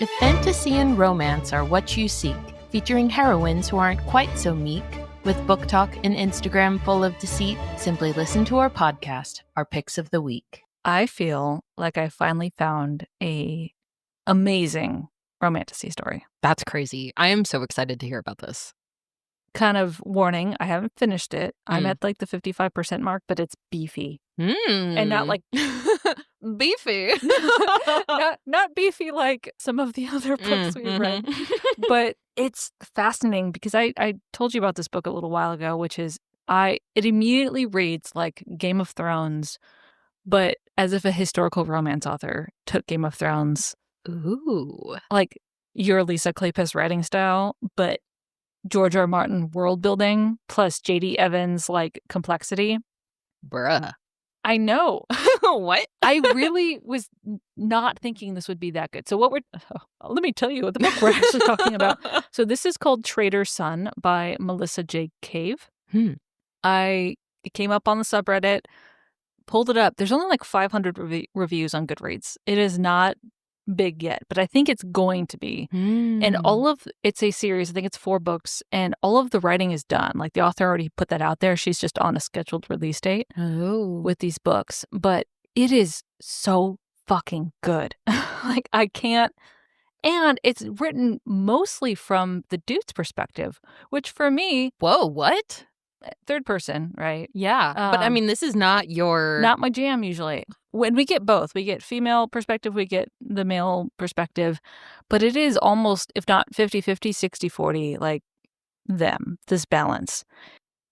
If fantasy and romance are what you seek, featuring heroines who aren't quite so meek, with book talk and Instagram full of deceit, simply listen to our podcast, Our Picks of the Week. I feel like I finally found a amazing romantasy story. That's crazy. I am so excited to hear about this. Kind of warning, I haven't finished it. I'm at like the 55% mark, but it's beefy. And not like beefy. not beefy like some of the other books we've read. But it's fascinating because I told you about this book a little while ago, which is it immediately reads like Game of Thrones, but as if a historical romance author took Game of Thrones. Ooh. Like your Lisa Kleypas writing style, but George R. Martin world building plus J.D. Evans like complexity. Bruh. I know. What? I really was not thinking this would be that good. So let me tell you what the book we're actually talking about. So this is called Traitor Son by Melissa J. Cave. It came up on the subreddit, pulled it up. There's only like 500 reviews on Goodreads. It is not big yet, but I think it's going to be. And it's a series. I think it's 4 books, and all of the writing is done. Like the author already put that out there. She's just on a scheduled release date with these books, but it is so fucking good. Like I can't. And it's written mostly from the dude's perspective, which for me, whoa, what? Third person, right? Yeah. But I mean, this is not my jam usually. When we get both, we get female perspective, we get the male perspective, but it is almost, if not 50-50, 60-40, like this balance.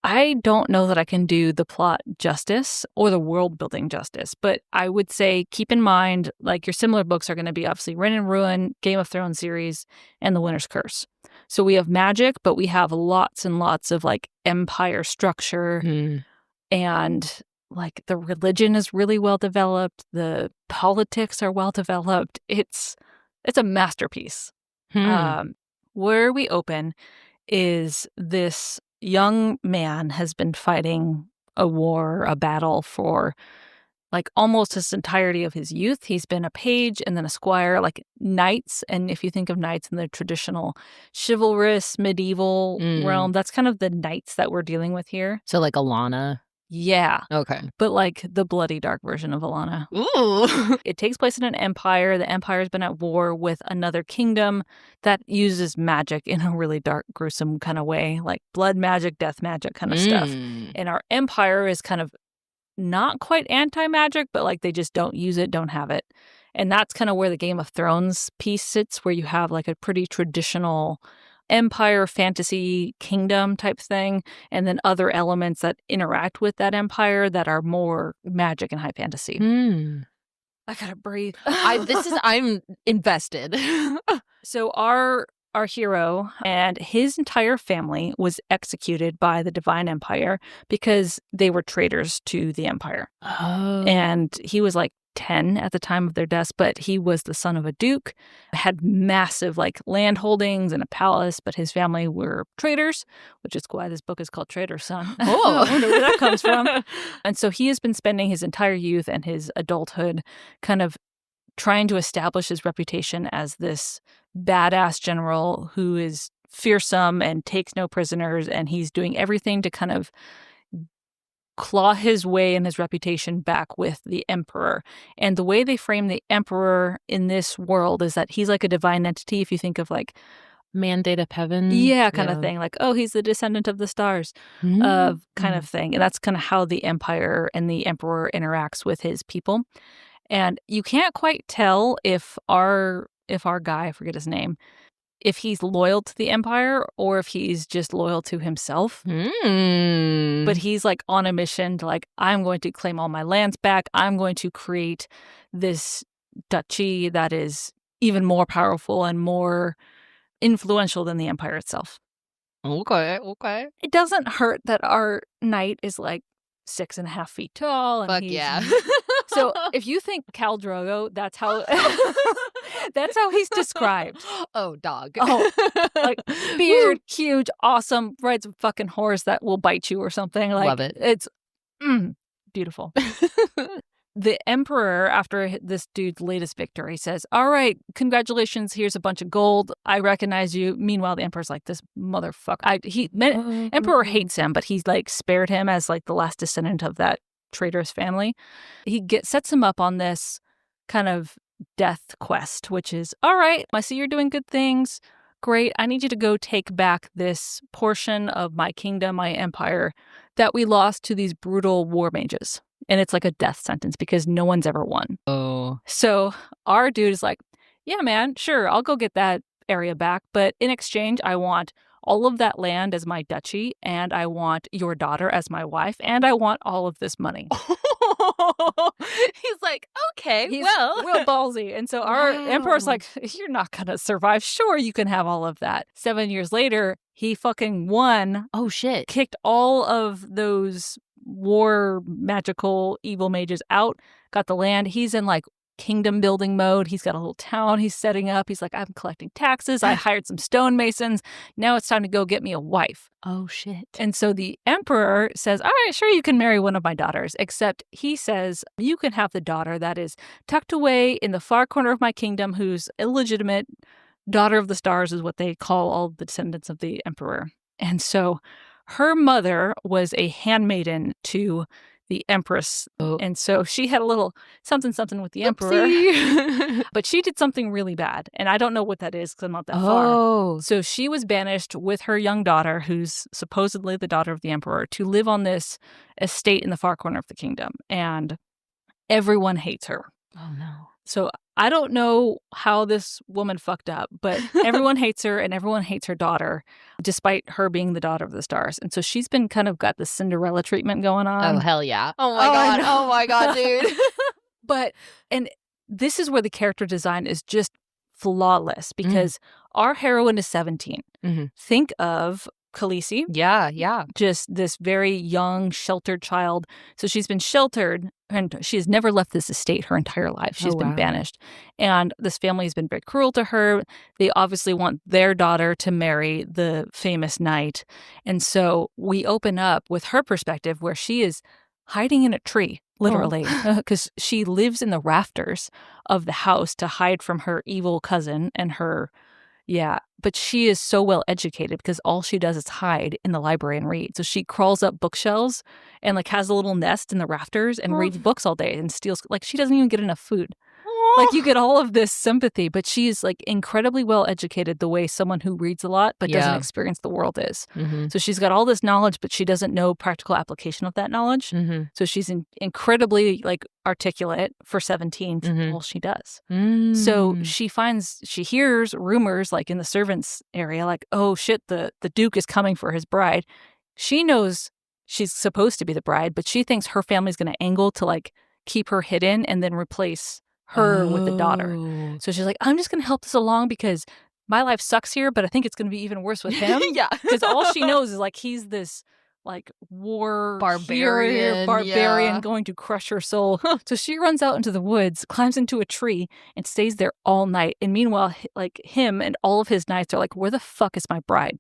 I don't know that I can do the plot justice or the world building justice, but I would say keep in mind, like your similar books are going to be obviously Reign and Ruin, Game of Thrones series, and The Winter's Curse. So we have magic, but we have lots and lots of like empire structure and like the religion is really well developed. The politics are well developed. It's a masterpiece. Where we open is this young man has been fighting a battle for like almost his entirety of his youth. He's been a page and then a squire, like knights. And if you think of knights in the traditional chivalrous medieval realm, that's kind of the knights that we're dealing with here. So like Alana. Yeah. Okay. But like the bloody dark version of Alana. Ooh. It takes place in an empire. The empire's been at war with another kingdom that uses magic in a really dark, gruesome kind of way, like blood magic, death magic kind of stuff. And our empire is kind of not quite anti-magic, but like they just don't use it, don't have it. And that's kind of where the Game of Thrones piece sits, where you have like a pretty traditional empire fantasy kingdom type thing, and then other elements that interact with that empire that are more magic and high fantasy. I gotta breathe. I'm invested. So our hero and his entire family was executed by the Divine Empire because they were traitors to the empire. And he was like 10 at the time of their deaths, but he was the son of a duke, had massive like land holdings and a palace, but his family were traitors, which is why this book is called Traitor Son. I wonder where that comes from. And so he has been spending his entire youth and his adulthood kind of trying to establish his reputation as this badass general who is fearsome and takes no prisoners, and he's doing everything to kind of claw his way and his reputation back with the emperor. And the way they frame the emperor in this world is that he's like a divine entity. If you think of like mandate of heaven. Kind of thing. Like, oh, he's the descendant of the stars kind of thing. And that's kind of how the empire and the emperor interacts with his people. And you can't quite tell if our guy, I forget his name, if he's loyal to the empire or if he's just loyal to himself. But he's like on a mission to like, I'm going to claim all my lands back. I'm going to create this duchy that is even more powerful and more influential than the empire itself. Okay. It doesn't hurt that our knight is like 6.5 feet tall. And fuck yeah. So if you think Khal Drogo, that's how he's described. Oh, dog. Oh, like beard, huge, awesome, rides a fucking horse that will bite you or something. Like, love it. It's beautiful. the emperor, after this dude's latest victory, says, all right, congratulations, here's a bunch of gold. I recognize you. Meanwhile, the emperor's like, this motherfucker. Emperor hates him, but he's like spared him as like the last descendant of that traitorous family. He sets him up on this kind of death quest, which is, all right, I see you're doing good things. Great. I need you to go take back this portion of my kingdom, my empire, that we lost to these brutal war mages. And it's like a death sentence because no one's ever won. Oh. So our dude is like, yeah, man, sure, I'll go get that area back. But in exchange, I want all of that land as my duchy, and I want your daughter as my wife, and I want all of this money. He's like, okay, He's well. real ballsy. And so our emperor's like, you're not going to survive. Sure, you can have all of that. 7 years later, he fucking won. Oh, shit. Kicked all of those war magical evil mages out, got the land. He's in like kingdom building mode. He's got a little town he's setting up. He's like, I'm collecting taxes. I hired some stonemasons. Now it's time to go get me a wife. Oh, shit. And so the emperor says, all right, sure, you can marry one of my daughters, except he says, you can have the daughter that is tucked away in the far corner of my kingdom, who's illegitimate. Daughter of the stars is what they call all the descendants of the emperor. And so her mother was a handmaiden to the empress. Oh. And so she had a little something with the emperor. But she did something really bad. And I don't know what that is because I'm not that far. So she was banished with her young daughter, who's supposedly the daughter of the emperor, to live on this estate in the far corner of the kingdom. And everyone hates her. Oh, no. So I don't know how this woman fucked up, but everyone hates her and everyone hates her daughter, despite her being the daughter of the stars. And so she's been kind of got the Cinderella treatment going on. Oh, hell yeah. Oh, my God. Oh, my God, dude. And this is where the character design is just flawless because our heroine is 17. Mm-hmm. Think of Khalessi. Yeah. Just this very young, sheltered child. So she's been sheltered and she has never left this estate her entire life. She's been banished. And this family has been very cruel to her. They obviously want their daughter to marry the famous knight. And so we open up with her perspective where she is hiding in a tree, literally, because she lives in the rafters of the house to hide from her evil cousin and her. Yeah, but she is so well educated because all she does is hide in the library and read. So she crawls up bookshelves and like has a little nest in the rafters and reads books all day and steals. Like she doesn't even get enough food. Like you get all of this sympathy, but she is like incredibly well educated the way someone who reads a lot but doesn't experience the world is. Mm-hmm. So she's got all this knowledge, but she doesn't know practical application of that knowledge. Mm-hmm. So she's incredibly like articulate for 17. All she does. So she hears rumors like in the servants area, like, oh shit, the Duke is coming for his bride. She knows she's supposed to be the bride, but she thinks her family's going to angle to like keep her hidden and then replace her with the daughter. So she's like, I'm just going to help this along because my life sucks here, but I think it's going to be even worse with him. Yeah. Because all she knows is like he's this like war barbarian going to crush her soul. So she runs out into the woods, climbs into a tree, and stays there all night. And meanwhile, like him and all of his knights are like, where the fuck is my bride?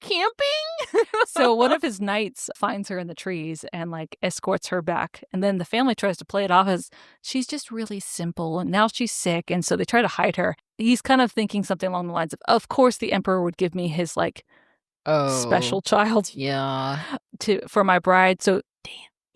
Camping? So one of his knights finds her in the trees and like escorts her back. And then the family tries to play it off as she's just really simple and now she's sick. And so they try to hide her. He's kind of thinking something along the lines of course the emperor would give me his like special child for my bride. So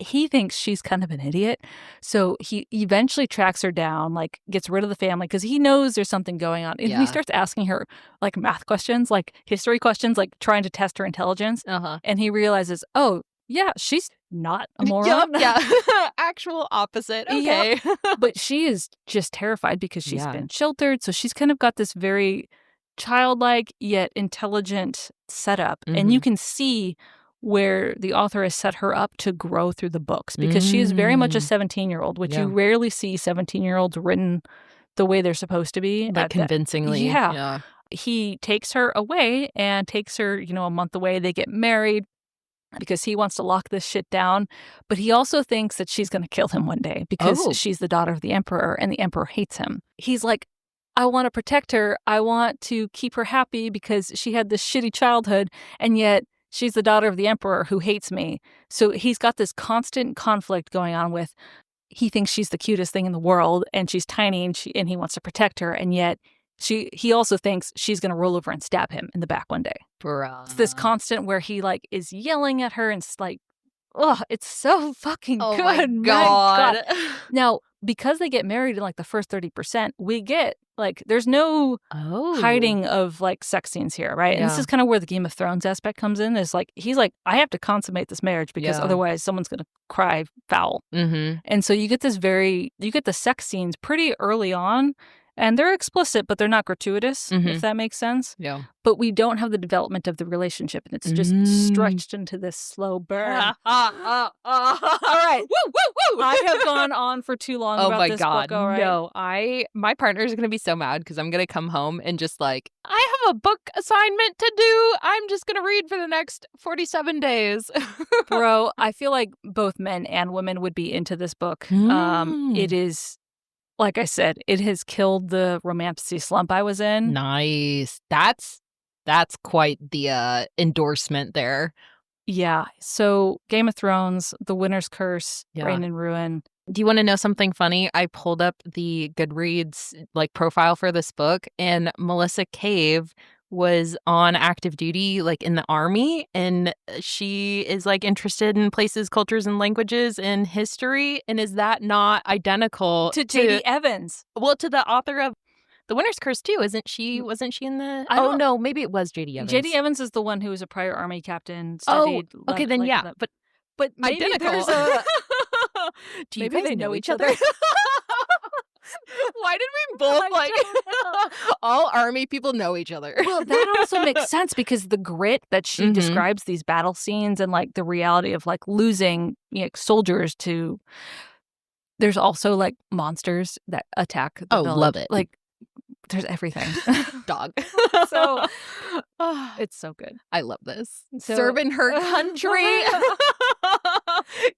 he thinks she's kind of an idiot. So he eventually tracks her down, like gets rid of the family because he knows there's something going on. And he starts asking her like math questions, like history questions, like trying to test her intelligence. And he realizes, oh, yeah, she's not a moron. Actual opposite. Okay. But she is just terrified because she's been sheltered. So she's kind of got this very childlike yet intelligent setup. And you can see where the author has set her up to grow through the books because she is very much a 17-year-old, which you rarely see 17-year-olds written the way they're supposed to be. Like convincingly. Yeah. He takes her away and takes her, a month away. They get married because he wants to lock this shit down. But he also thinks that she's going to kill him one day because she's the daughter of the emperor and the emperor hates him. He's like, I want to protect her. I want to keep her happy because she had this shitty childhood. And yet she's the daughter of the emperor who hates me. So he's got this constant conflict going on with, he thinks she's the cutest thing in the world and she's tiny and he wants to protect her. And yet he also thinks she's going to roll over and stab him in the back one day. Bruh. It's this constant where he like is yelling at her and it's like, oh, it's so fucking Oh good. my God. Now, because they get married in like the first 30%, we get like, there's no hiding of like sex scenes here, right? And this is kind of where the Game of Thrones aspect comes in. Is like, he's like, I have to consummate this marriage because otherwise someone's going to cry foul. Mm-hmm. And so you get the sex scenes pretty early on. And they're explicit, but they're not gratuitous, if that makes sense. Yeah. But we don't have the development of the relationship, and it's just stretched into this slow burn. All right. Woo, woo, woo. I have gone on for too long about this book. All right. No, my partner's going to be so mad because I'm going to come home and just like, I have a book assignment to do. I'm just going to read for the next 47 days. Bro, I feel like both men and women would be into this book. It is... Like I said, it has killed the romantasy slump I was in. Nice. That's quite the endorsement there. Yeah. So Game of Thrones, The Winter's Curse, Reign and Ruin. Do you want to know something funny? I pulled up the Goodreads like profile for this book, and Melissa Cave was on active duty like in the army, and she is like interested in places, cultures, and languages and history. And is that not identical to J.D. Evans? Well, to the author of The Winter's Curse too, isn't she? Wasn't she in the? Oh no, maybe it was J.D. Evans. J.D. Evans is the one who was a prior army captain. Studied, okay, then like, yeah, but maybe identical. There's a. Do you guys know each other? Why did we both like all army people know each other? Well, that also makes sense because the grit that she describes these battle scenes and like the reality of like losing soldiers to. There's also like monsters that attack the village. Love it. Like there's everything. Dog. So it's so good. I love this. Serving her country.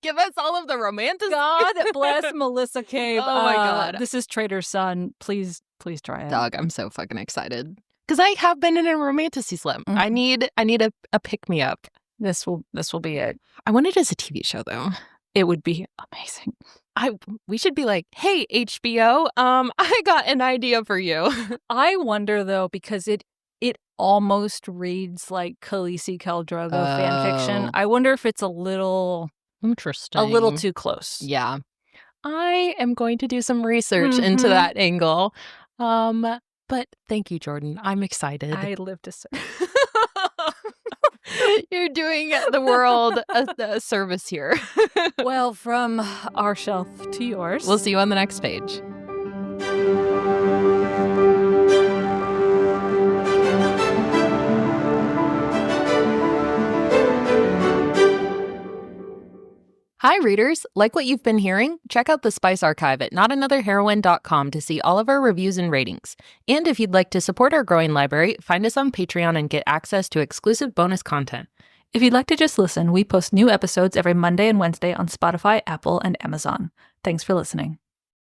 Give us all of the romanticism. God bless Melissa Cave. Oh my God. This is Traitor's son. Please try it. Dog, I'm so fucking excited. Because I have been in a romantasy slump. I need a pick-me-up. This will be it. I want it as a TV show though. It would be amazing. We should be like, hey, HBO, I got an idea for you. I wonder though, because it almost reads like Khalessi Khal Drogo fanfiction. I wonder if it's a little interesting, a little too close. Yeah, I am going to do some research into that angle. But thank you, Jordan. I'm excited. I live to say. You're doing the world a service here. Well, from our shelf to yours. We'll see you on the next page. Hi, readers. Like what you've been hearing? Check out the Spice Archive at notanotherheroine.com to see all of our reviews and ratings. And if you'd like to support our growing library, find us on Patreon and get access to exclusive bonus content. If you'd like to just listen, we post new episodes every Monday and Wednesday on Spotify, Apple, and Amazon. Thanks for listening.